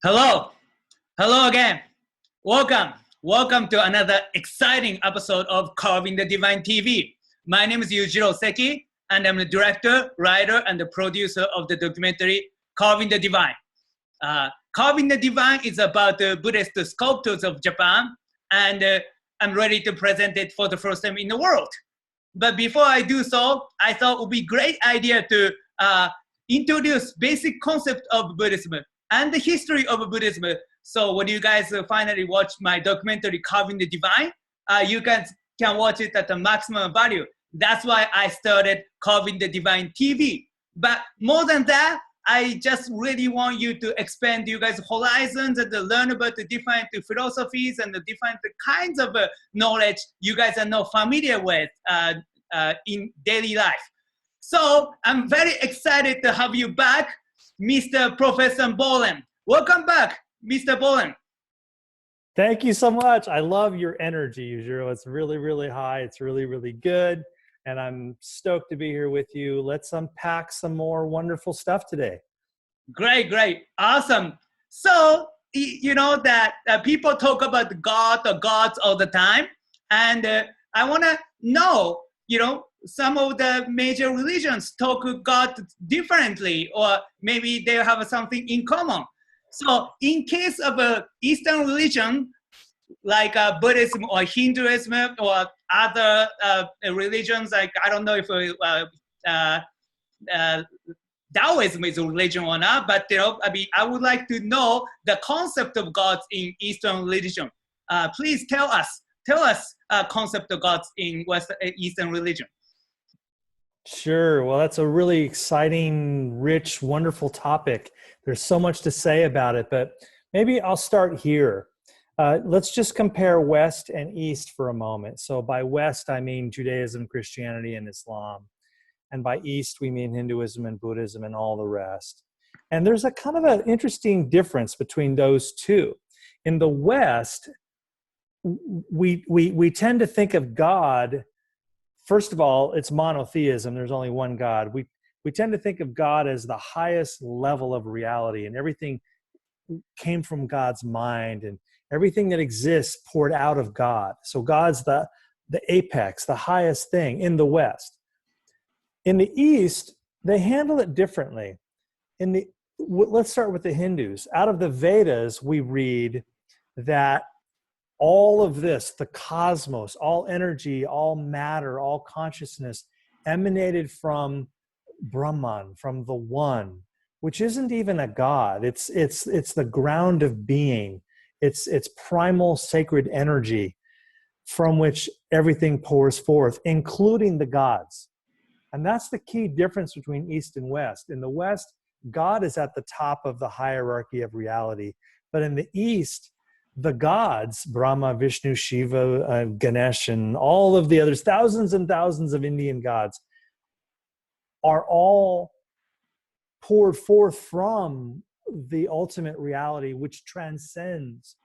Hello. Hello again. Welcome. Welcome to another exciting episode of Carving the Divine TV. My name is Yujiro Seki, and I'm the director, writer, and the producer of the documentary Carving the Divine. Carving the Divine is about the Buddhist sculptors of Japan, and I'm ready to present it for the first time in the world. But before I do so, I thought it would be a great idea to introduce basic concept of Buddhism and the history of Buddhism. So when you guys finally watch my documentary, Carving the Divine, you guys can watch it at the maximum value. That's why I started Carving the Divine TV. But more than that, I just really want you to expand you guys' horizons and to learn about the different philosophies and the different kinds of knowledge you guys are not familiar with in daily life. So I'm very excited to have you back, Mr. Professor Bolland. Welcome back, Mr. Bolland. Thank you so much. I love your energy, Yujiro. It's really, really high. It's really, really good. And I'm stoked to be here with you. Let's unpack some more wonderful stuff today. Great, great. Awesome. So, you know that people talk about God or gods all the time. And I want to know, some of the major religions talk God differently, or maybe they have something in common. So in case of Eastern religion, like Buddhism or Hinduism or other religions, like I don't know if Taoism is a religion or not, but I would like to know the concept of gods in Eastern religion. Please tell us concept of gods in Eastern religion. Sure. Well, that's a really exciting, rich, wonderful topic. There's so much to say about it, but maybe I'll start here. Let's just compare West and East for a moment. So by West, I mean Judaism, Christianity, and Islam. And by East, we mean Hinduism and Buddhism and all the rest. And there's a kind of an interesting difference between those two. In the West, we tend to think of God. First of all, it's monotheism. There's only one God. We tend to think of God as the highest level of reality, and everything came from God's mind, and everything that exists poured out of God. So God's the apex, the highest thing in the West. In the East, they handle it differently. Let's start with the Hindus. Out of the Vedas, we read that all of this, the cosmos, all energy, all matter, all consciousness emanated from Brahman, from the One, which isn't even a God. It's the ground of being. It's primal sacred energy from which everything pours forth, including the gods. And that's the key difference between East and West. In the West, God is at the top of the hierarchy of reality. But in the East, the gods, Brahma, Vishnu, Shiva, Ganesh, and all of the others, thousands and thousands of Indian gods, are all poured forth from the ultimate reality, which transcends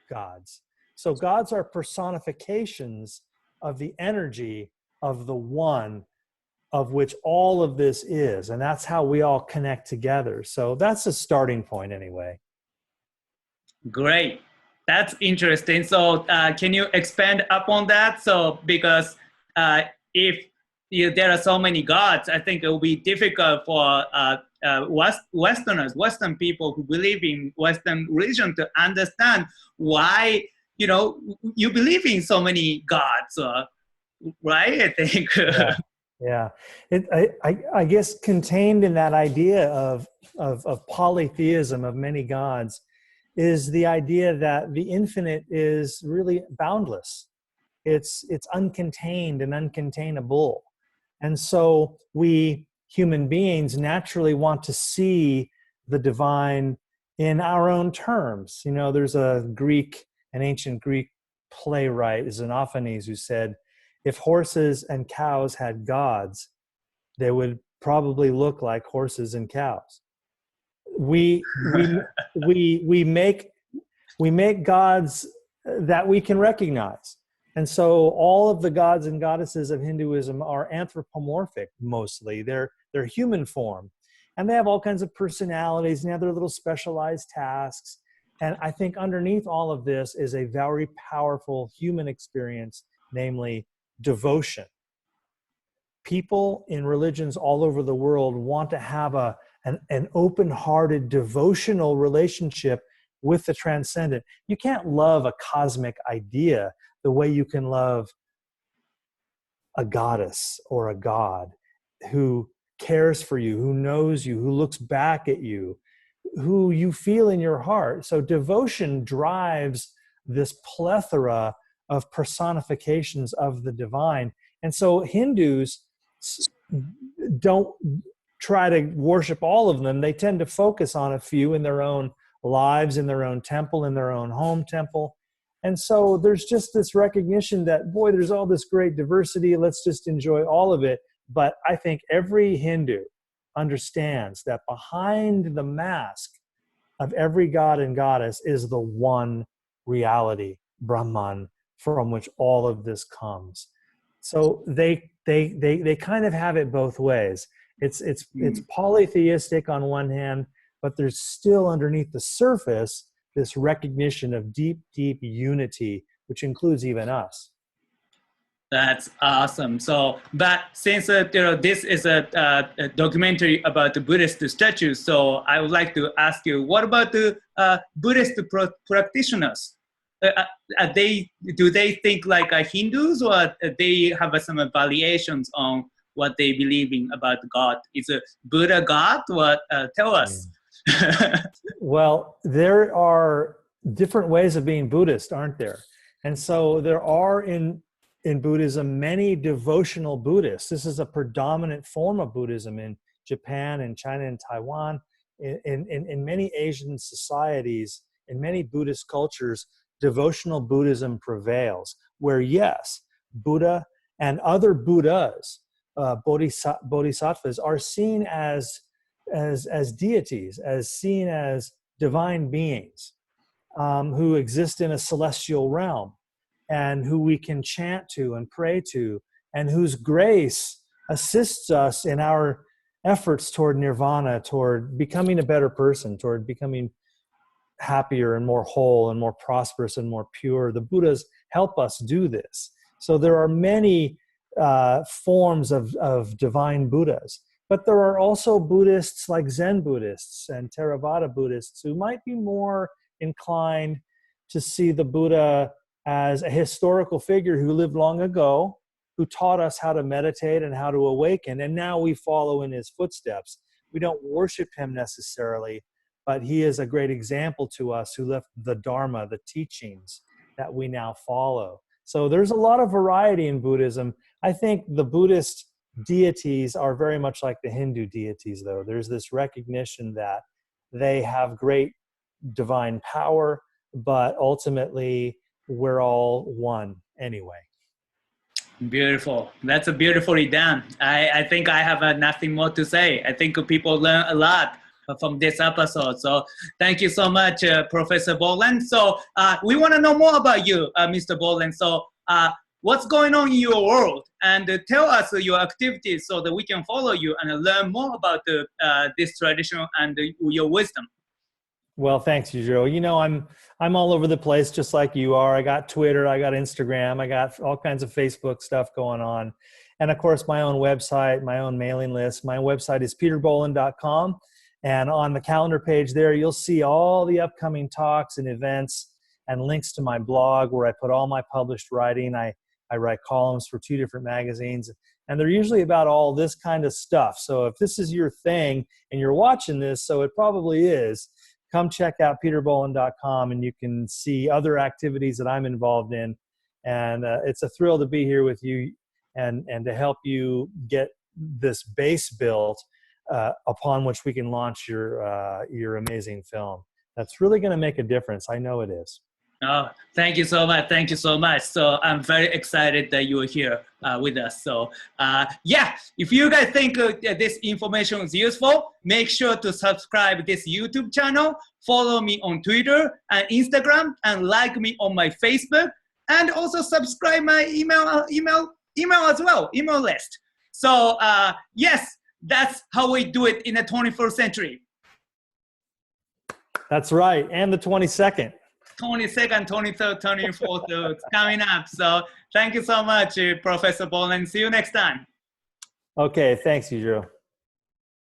gods. So gods are personifications of the energy of the One, of which all of this is. And that's how we all connect together. So that's a starting point anyway. Great. That's interesting. So can you expand upon that? So because if there are so many gods, I think it will be difficult for Westerners, Western people who believe in Western religion to understand why, you believe in so many gods, right? I think. Yeah. I guess contained in that idea of polytheism, of many gods, is the idea that the infinite is really boundless. It's uncontained and uncontainable. And so we human beings naturally want to see the divine in our own terms. There's an ancient Greek playwright, Xenophanes, who said, if horses and cows had gods, they would probably look like horses and cows. We make gods that we can recognize. And so all of the gods and goddesses of Hinduism are anthropomorphic mostly. They're human form. And they have all kinds of personalities and they have their little specialized tasks. And I think underneath all of this is a very powerful human experience, namely devotion. People in religions all over the world want to have an open-hearted, devotional relationship with the transcendent. You can't love a cosmic idea the way you can love a goddess or a god who cares for you, who knows you, who looks back at you, who you feel in your heart. So devotion drives this plethora of personifications of the divine. And so Hindus don't try to worship all of them. They tend to focus on a few in their own lives, in their own temple, in their own home temple. And so there's just this recognition that, boy, there's all this great diversity. Let's just enjoy all of it. But I think every Hindu understands that behind the mask of every god and goddess is the one reality, Brahman, from which all of this comes. So they kind of have it both ways. It's polytheistic on one hand, but there's still underneath the surface this recognition of deep, deep unity, which includes even us. That's awesome. So, but since this is a documentary about the Buddhist statues, so I would like to ask you, what about the Buddhist practitioners? Do they think like Hindus, or they have some variations on what they believe in about God? Is a Buddha God? What tell us? Well, there are different ways of being Buddhist, aren't there? And so there are in Buddhism many devotional Buddhists. This is a predominant form of Buddhism in Japan and China and Taiwan. In many Asian societies, in many Buddhist cultures, devotional Buddhism prevails, where yes, Buddha and other Buddhas, bodhisattvas, are seen as deities, as seen as divine beings who exist in a celestial realm, and who we can chant to and pray to, and whose grace assists us in our efforts toward nirvana, toward becoming a better person, toward becoming happier and more whole and more prosperous and more pure. The Buddhas help us do this. So there are many forms of divine Buddhas. But there are also Buddhists like Zen Buddhists and Theravada Buddhists who might be more inclined to see the Buddha as a historical figure who lived long ago, who taught us how to meditate and how to awaken, and now we follow in his footsteps. We don't worship him necessarily, but he is a great example to us who left the Dharma, the teachings that we now follow. So there's a lot of variety in Buddhism. I think the Buddhist deities are very much like the Hindu deities, though. There's this recognition that they have great divine power, but ultimately we're all one anyway. Beautiful. That's a beautifully done. I think I have nothing more to say. I think people learn a lot from this episode. So thank you so much, Professor Bolland. So we want to know more about you, Mr. Bolland. So what's going on in your world? And tell us your activities so that we can follow you and learn more about this tradition and your wisdom. Well, thanks, Yujiro. You know, I'm all over the place, just like you are. I got Twitter, I got Instagram, I got all kinds of Facebook stuff going on. And of course, my own website, my own mailing list. My website is peterbolland.com. And on the calendar page there, you'll see all the upcoming talks and events and links to my blog where I put all my published writing. I write columns for 2 different magazines, and they're usually about all this kind of stuff. So if this is your thing and you're watching this, so it probably is, come check out peterbolland.com and you can see other activities that I'm involved in. And it's a thrill to be here with you and to help you get this base built upon which we can launch your amazing film. That's really going to make a difference. I know it is. Oh, thank you so much. Thank you so much. So I'm very excited that you are here with us. So yeah, if you guys think this information is useful, make sure to subscribe this YouTube channel, follow me on Twitter and Instagram, and like me on my Facebook, and also subscribe my email as well, email list. So yes, that's how we do it in the 21st century. That's right. And the 22nd. 22nd, 23rd, 24th, it's coming up. So thank you so much, Professor Bolland. See you next time. Okay, thanks, Yujiro.